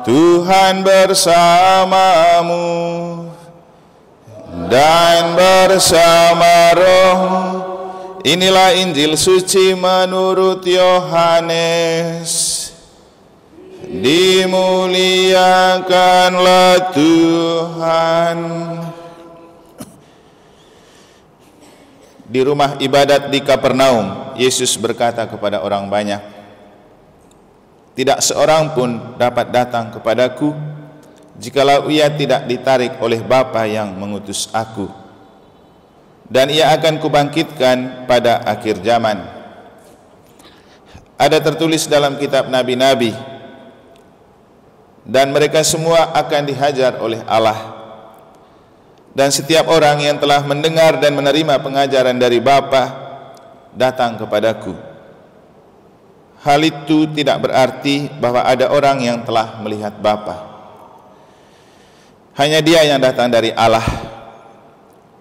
Tuhan bersamamu dan bersama rohmu. Inilah Injil suci menurut Yohanes. Dimuliakanlah Tuhan. Di rumah ibadat di Kapernaum, Yesus berkata kepada orang banyak, "Tidak seorang pun dapat datang kepadaku jikalau ia tidak ditarik oleh Bapa yang mengutus aku. Dan ia akan kubangkitkan pada akhir zaman." Ada tertulis dalam kitab nabi-nabi, dan mereka semua akan dihajar oleh Allah. Dan setiap orang yang telah mendengar dan menerima pengajaran dari Bapa datang kepadaku. Hal itu tidak berarti bahwa ada orang yang telah melihat Bapa. Hanya Dia yang datang dari Allah.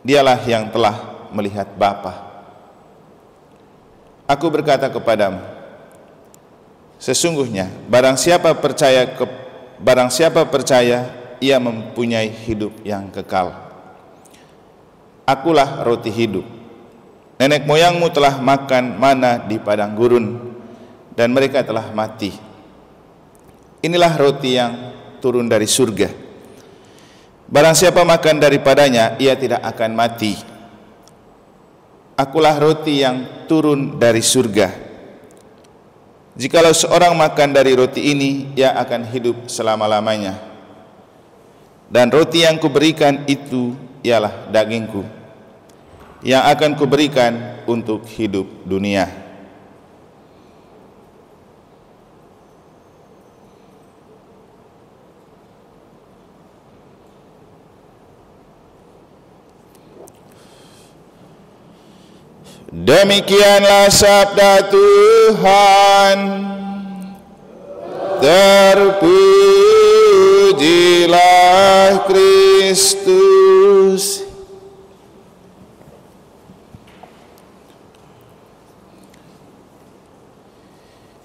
Dialah yang telah melihat Bapa. Aku berkata kepadamu, sesungguhnya barang siapa percaya, ia mempunyai hidup yang kekal. Akulah roti hidup. Nenek moyangmu telah makan mana di padang gurun, dan mereka telah mati. Inilah roti yang turun dari surga. Barang siapa makan daripadanya, ia tidak akan mati. Akulah roti yang turun dari surga. Jikalau seorang makan dari roti ini, ia akan hidup selama-lamanya. Dan roti yang kuberikan itu ialah dagingku, yang akan kuberikan untuk hidup dunia. Demikianlah sabda Tuhan. Terpujilah Kristus.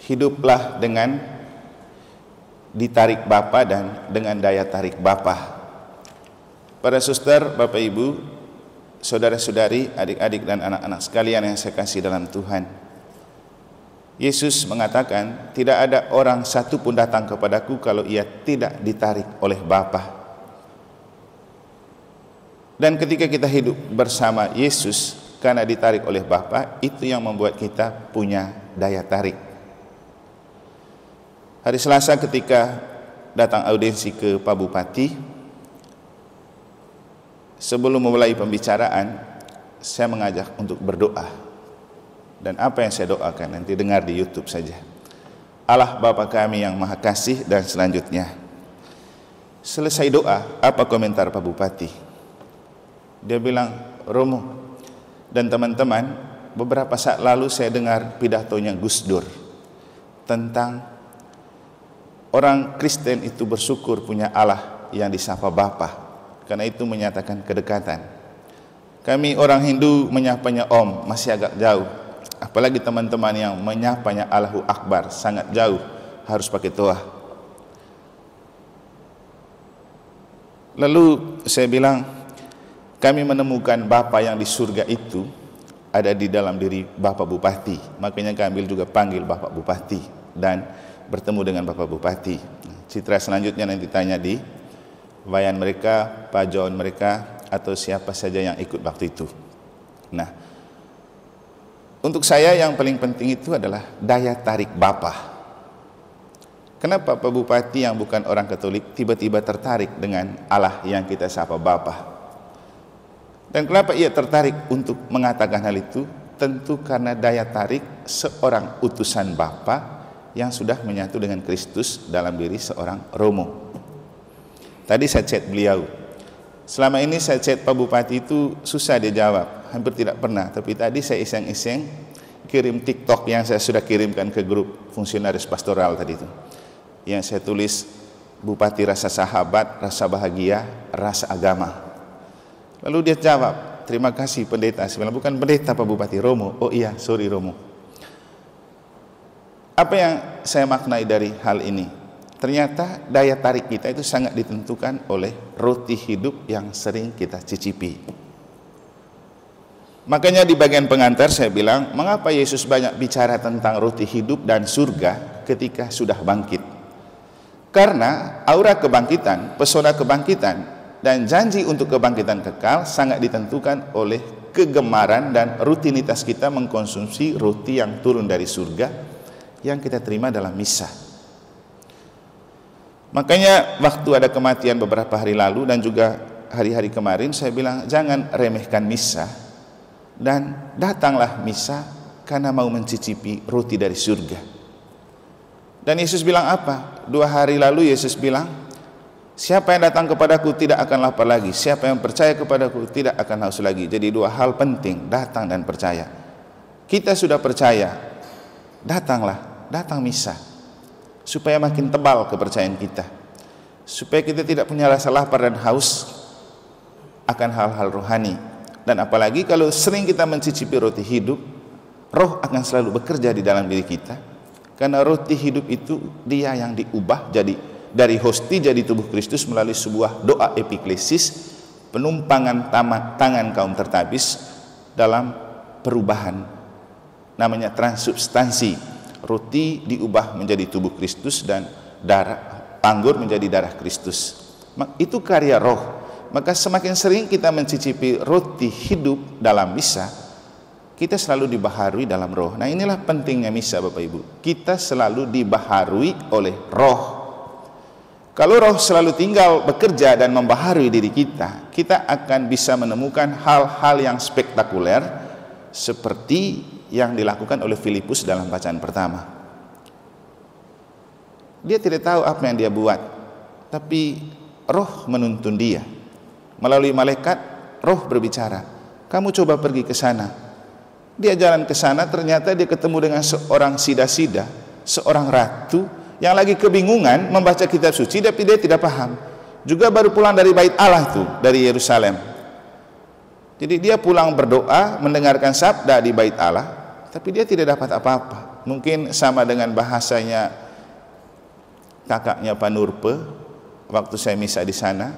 Hiduplah dengan ditarik Bapa dan dengan daya tarik Bapa. Para suster, Bapak Ibu, saudara-saudari, adik-adik dan anak-anak sekalian yang saya kasih dalam Tuhan, Yesus mengatakan, tidak ada orang satu pun datang kepadaku kalau ia tidak ditarik oleh Bapa. Dan ketika kita hidup bersama Yesus karena ditarik oleh Bapa, itu yang membuat kita punya daya tarik. Hari Selasa ketika datang audiensi ke Pak Bupati, sebelum memulai pembicaraan, saya mengajak untuk berdoa. Dan apa yang saya doakan nanti dengar di YouTube saja. Allah Bapa kami yang Maha Kasih, dan selanjutnya. Selesai doa, apa komentar Pak Bupati? Dia bilang, "Romo dan teman-teman, beberapa saat lalu saya dengar pidatonya Gus Dur tentang orang Kristen itu bersyukur punya Allah yang disapa Bapa, karena itu menyatakan kedekatan. Kami orang Hindu menyapanya Om masih agak jauh, apalagi teman-teman yang menyapanya Allahu Akbar sangat jauh, harus pakai toa." Lalu saya bilang, kami menemukan Bapa yang di surga itu ada di dalam diri Bapak Bupati, makanya kami juga panggil Bapak Bupati dan bertemu dengan Bapak Bupati. Citra selanjutnya nanti tanya di bayan mereka, pajon mereka, atau siapa saja yang ikut waktu itu. Nah, untuk saya yang paling penting itu adalah daya tarik Bapa. Kenapa Pak Bupati yang bukan orang Katolik tiba-tiba tertarik dengan Allah yang kita sapa Bapa? Dan kenapa ia tertarik untuk mengatakan hal itu? Tentu karena daya tarik seorang utusan Bapa yang sudah menyatu dengan Kristus dalam diri seorang Romo. Tadi saya chat beliau. Selama ini saya chat Pak Bupati itu susah dia jawab, hampir tidak pernah. Tapi tadi saya iseng-iseng kirim TikTok yang saya sudah kirimkan ke grup fungsionaris pastoral tadi itu. Yang saya tulis, Bupati rasa sahabat, rasa bahagia, rasa agama. Lalu dia jawab, "Terima kasih pendeta." Saya bilang, "Bukan pendeta Pak Bupati, Romo." "Oh iya, sorry Romo." Apa yang saya maknai dari hal ini? ternyata daya tarik kita itu sangat ditentukan oleh roti hidup yang sering kita cicipi. Makanya di bagian pengantar saya bilang, mengapa Yesus banyak bicara tentang roti hidup dan surga ketika sudah bangkit? Karena aura kebangkitan, pesona kebangkitan, dan janji untuk kebangkitan kekal sangat ditentukan oleh kegemaran dan rutinitas kita mengkonsumsi roti yang turun dari surga yang kita terima dalam misa. Makanya waktu ada kematian beberapa hari lalu dan juga hari-hari kemarin, saya bilang jangan remehkan misa, dan datanglah misa karena mau mencicipi roti dari surga. Dan Yesus bilang apa? 2 hari lalu Yesus bilang, siapa yang datang kepadaku tidak akan lapar lagi, siapa yang percaya kepadaku tidak akan haus lagi. Jadi 2 hal penting, datang dan percaya. Kita sudah percaya, datang misa, supaya makin tebal kepercayaan kita, supaya kita tidak punya rasa lapar dan haus akan hal-hal rohani. Dan apalagi kalau sering kita mencicipi roti hidup, roh akan selalu bekerja di dalam diri kita, karena roti hidup itu dia yang diubah jadi dari hosti jadi tubuh Kristus melalui sebuah doa epiklesis, penumpangan tangan kaum tertabis dalam perubahan, namanya transubstansi. Roti diubah menjadi tubuh Kristus dan anggur menjadi darah Kristus. Itu karya roh. Maka semakin sering kita mencicipi roti hidup dalam misa, kita selalu dibaharui dalam roh. Nah, inilah pentingnya misa, Bapak Ibu. Kita selalu dibaharui oleh roh. Kalau roh selalu tinggal bekerja dan membaharui diri kita, kita akan bisa menemukan hal-hal yang spektakuler seperti yang dilakukan oleh Filipus dalam bacaan pertama. Dia tidak tahu apa yang dia buat, tapi roh menuntun dia. Melalui malaikat, roh berbicara, kamu coba pergi ke sana. Dia jalan ke sana, ternyata dia ketemu dengan seorang sida-sida, seorang ratu yang lagi kebingungan membaca kitab suci, tapi dia tidak paham. Juga baru pulang dari Bait Allah tuh, dari Yerusalem. Jadi dia pulang berdoa, mendengarkan sabda di Bait Allah, tapi dia tidak dapat apa-apa. Mungkin sama dengan bahasanya kakaknya Pak Nurpe waktu saya misa di sana,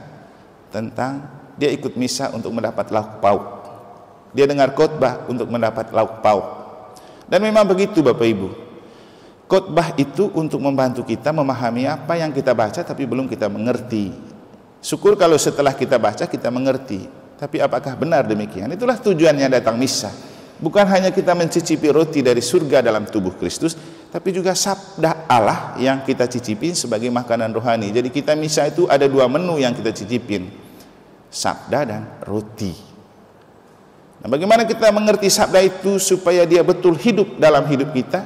tentang dia ikut misa untuk mendapat lauk pauk. Dia dengar khotbah untuk mendapat lauk pauk. Dan memang begitu Bapak Ibu. Khotbah itu untuk membantu kita memahami apa yang kita baca tapi belum kita mengerti. Syukur kalau setelah kita baca kita mengerti. Tapi apakah benar demikian? Itulah tujuannya datang misa. Bukan hanya kita mencicipi roti dari surga dalam tubuh Kristus, tapi juga sabda Allah yang kita cicipin sebagai makanan rohani. Jadi kita misa itu ada 2 menu yang kita cicipin, sabda dan roti. Nah, bagaimana kita mengerti sabda itu supaya dia betul hidup dalam hidup kita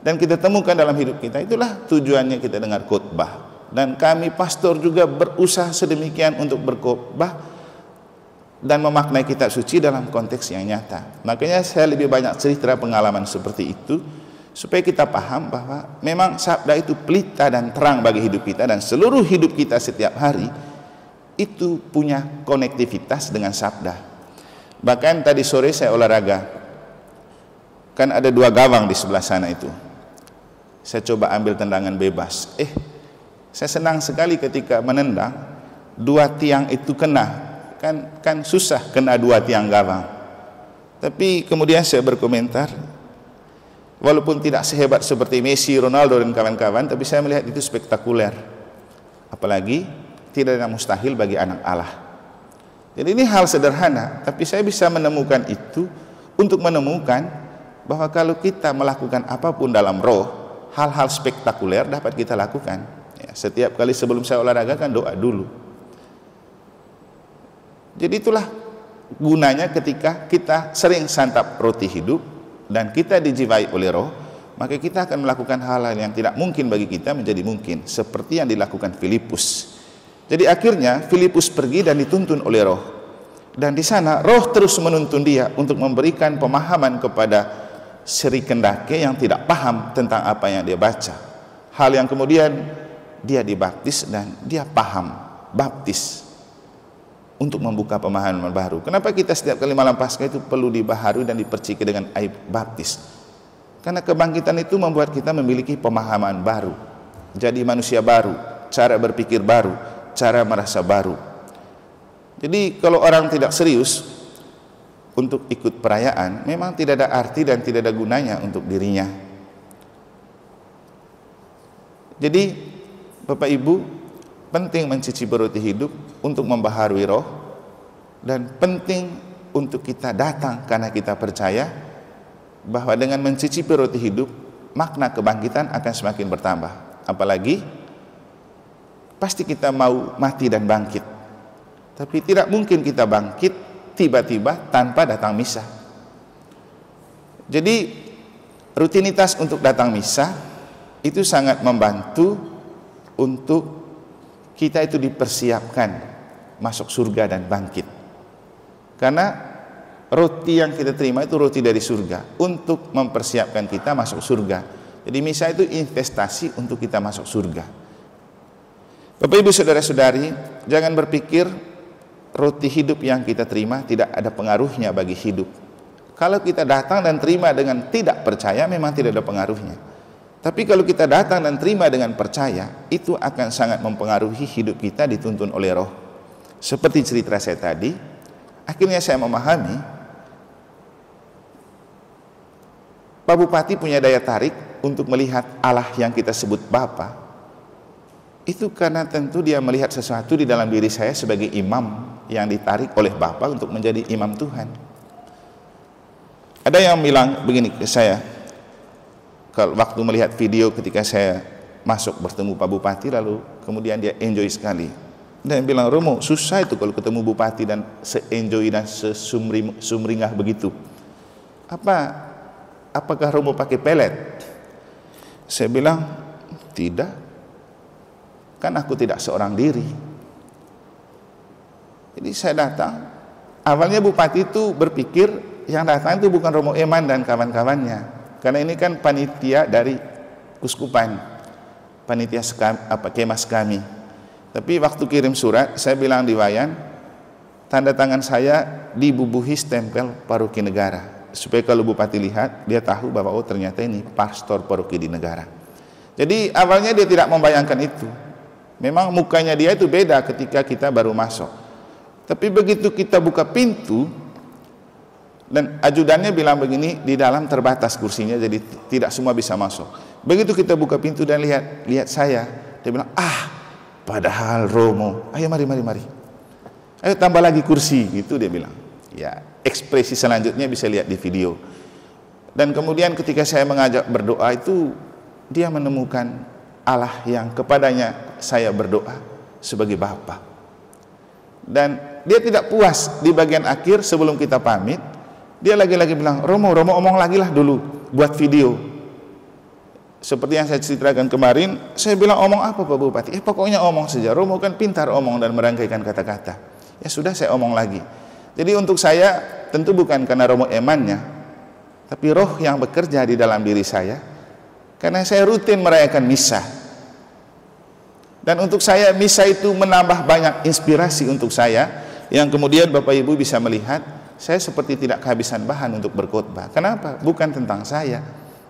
dan kita temukan dalam hidup kita? Itulah tujuannya kita dengar khotbah. Dan kami pastor juga berusaha sedemikian untuk berkhotbah dan memaknai kitab suci dalam konteks yang nyata. Makanya saya lebih banyak cerita pengalaman seperti itu supaya kita paham bahwa memang sabda itu pelita dan terang bagi hidup kita, dan seluruh hidup kita setiap hari itu punya konektivitas dengan sabda. Bahkan tadi sore saya olahraga, kan ada 2 gawang di sebelah sana itu. Saya coba ambil tendangan bebas. Saya senang sekali ketika menendang 2 tiang itu kena. Kan susah kena 2 tiang gawang. Tapi kemudian saya berkomentar, walaupun tidak sehebat seperti Messi, Ronaldo dan kawan-kawan, tapi saya melihat itu spektakuler. Apalagi tidak ada mustahil bagi anak Allah. Jadi ini hal sederhana, tapi saya bisa menemukan itu untuk menemukan bahwa kalau kita melakukan apapun dalam roh, hal-hal spektakuler dapat kita lakukan. Ya, setiap kali sebelum saya olahraga kan doa dulu. Jadi itulah gunanya ketika kita sering santap roti hidup dan kita dijiwai oleh roh, maka kita akan melakukan hal-hal yang tidak mungkin bagi kita menjadi mungkin, seperti yang dilakukan Filipus. Jadi akhirnya Filipus pergi dan dituntun oleh roh, dan di sana roh terus menuntun dia untuk memberikan pemahaman kepada Sri Kendake yang tidak paham tentang apa yang dia baca. Hal yang kemudian dia dibaptis dan dia paham baptis untuk membuka pemahaman baru. Kenapa kita setiap kali malam Paskah itu perlu dibaharui dan diperciki dengan air baptis? Karena kebangkitan itu membuat kita memiliki pemahaman baru. jadi manusia baru, cara berpikir baru, cara merasa baru. Jadi kalau orang tidak serius untuk ikut perayaan, memang tidak ada arti dan tidak ada gunanya untuk dirinya. Jadi Bapak Ibu, penting mencicipi roti hidup untuk membaharui roh, dan penting untuk kita datang karena kita percaya bahwa dengan mencicipi roti hidup, makna kebangkitan akan semakin bertambah. Apalagi pasti kita mau mati dan bangkit, tapi tidak mungkin kita bangkit tiba-tiba tanpa datang misa. Jadi rutinitas untuk datang misa itu sangat membantu untuk kita itu dipersiapkan masuk surga dan bangkit. Karena roti yang kita terima itu roti dari surga untuk mempersiapkan kita masuk surga. Jadi misa itu investasi untuk kita masuk surga. Bapak Ibu saudara-saudari, jangan berpikir roti hidup yang kita terima tidak ada pengaruhnya bagi hidup. Kalau kita datang dan terima dengan tidak percaya, memang tidak ada pengaruhnya. Tapi kalau kita datang dan terima dengan percaya, itu akan sangat mempengaruhi hidup kita dituntun oleh roh. Seperti cerita saya tadi, akhirnya saya memahami Pak Bupati punya daya tarik untuk melihat Allah yang kita sebut Bapa. Itu karena tentu dia melihat sesuatu di dalam diri saya sebagai imam yang ditarik oleh Bapa untuk menjadi imam Tuhan. Ada yang bilang begini ke saya, kalau waktu melihat video ketika saya masuk bertemu Pak Bupati, lalu kemudian dia enjoy sekali. Dia bilang, Romo, susah itu kalau ketemu Bupati dan se-enjoy dan sumringah begitu. Apakah Romo pakai pelet? Saya bilang, tidak. Kan aku tidak seorang diri. Jadi saya datang. Awalnya Bupati itu berpikir yang datang itu bukan Romo Eman dan kawan-kawannya. Karena ini kan panitia dari Kuskupan, panitia kemas kami. Tapi waktu kirim surat, saya bilang di Wayan, tanda tangan saya dibubuhi stempel paroki negara, supaya kalau Bupati lihat, dia tahu bahwa oh ternyata ini pastor paroki di negara. Jadi awalnya dia tidak membayangkan itu. Memang mukanya dia itu beda ketika kita baru masuk. Tapi begitu kita buka pintu, dan ajudannya bilang begini, di dalam terbatas kursinya, jadi tidak semua bisa masuk. Begitu kita buka pintu dan lihat saya, dia bilang, padahal Romo, ayo mari. Ayo tambah lagi kursi, gitu dia bilang. Ya, ekspresi selanjutnya bisa lihat di video. Dan kemudian ketika saya mengajak berdoa itu, dia menemukan Allah yang kepadanya saya berdoa sebagai Bapa. Dan dia tidak puas di bagian akhir sebelum kita pamit, dia lagi-lagi bilang, Romo omong lagi lah dulu buat video. Seperti yang saya ceritakan kemarin, saya bilang omong apa Pak Bupati? Pokoknya omong saja. Romo kan pintar omong dan merangkaikan kata-kata. Ya sudah, saya omong lagi. Jadi untuk saya tentu bukan karena Romo emannya, tapi roh yang bekerja di dalam diri saya. Karena saya rutin merayakan misa. Dan untuk saya misa itu menambah banyak inspirasi untuk saya, yang kemudian Bapak Ibu bisa melihat saya seperti tidak kehabisan bahan untuk berkhotbah. Kenapa? Bukan tentang saya,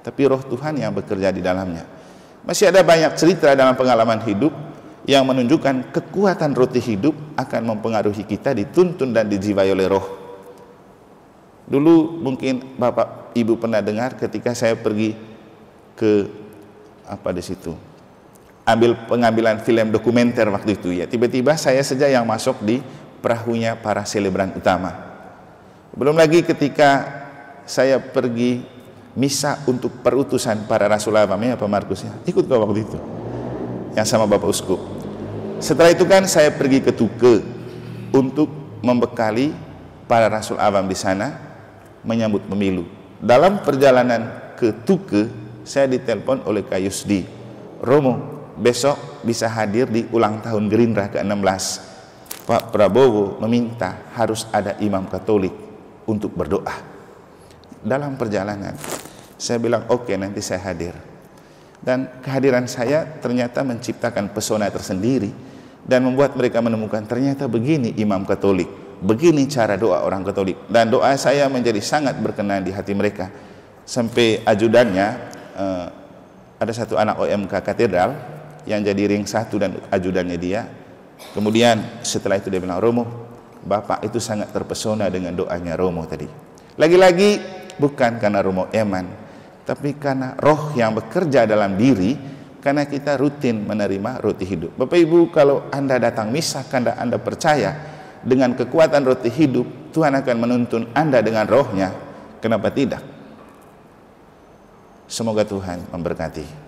tapi roh Tuhan yang bekerja di dalamnya. Masih ada banyak cerita dalam pengalaman hidup yang menunjukkan kekuatan roti hidup akan mempengaruhi kita, dituntun dan dijiwai oleh roh. Dulu mungkin Bapak Ibu pernah dengar ketika saya pergi ke di situ, ambil pengambilan film dokumenter waktu itu ya. Tiba-tiba saya saja yang masuk di perahunya para selebran utama. Belum lagi ketika saya pergi misa untuk perutusan para rasul awam, ya Pak Markus ya, ikut ke waktu itu yang sama Bapak Uskup. Setelah itu kan saya pergi ke Tuke untuk membekali para rasul awam di sana menyambut pemilu. Dalam perjalanan ke Tuke, saya ditelepon oleh Kak Yusdi, Romo, besok bisa hadir di ulang tahun Gerindra ke-16. Pak Prabowo meminta harus ada imam Katolik untuk berdoa. Dalam perjalanan saya bilang oke, nanti saya hadir. Dan kehadiran saya ternyata menciptakan pesona tersendiri dan membuat mereka menemukan ternyata begini imam Katolik, begini cara doa orang Katolik. Dan doa saya menjadi sangat berkenan di hati mereka, sampai ajudannya ada satu anak OMK katedral yang jadi ring satu dan ajudannya dia. Kemudian setelah itu dia bilang, Romo, Bapak itu sangat terpesona dengan doanya Romo tadi. Lagi-lagi bukan karena Romo eman, tapi karena roh yang bekerja dalam diri, karena kita rutin menerima roti hidup. Bapak Ibu, kalau Anda datang misa karena Anda percaya dengan kekuatan roti hidup, Tuhan akan menuntun Anda dengan rohnya. Kenapa tidak? Semoga Tuhan memberkati.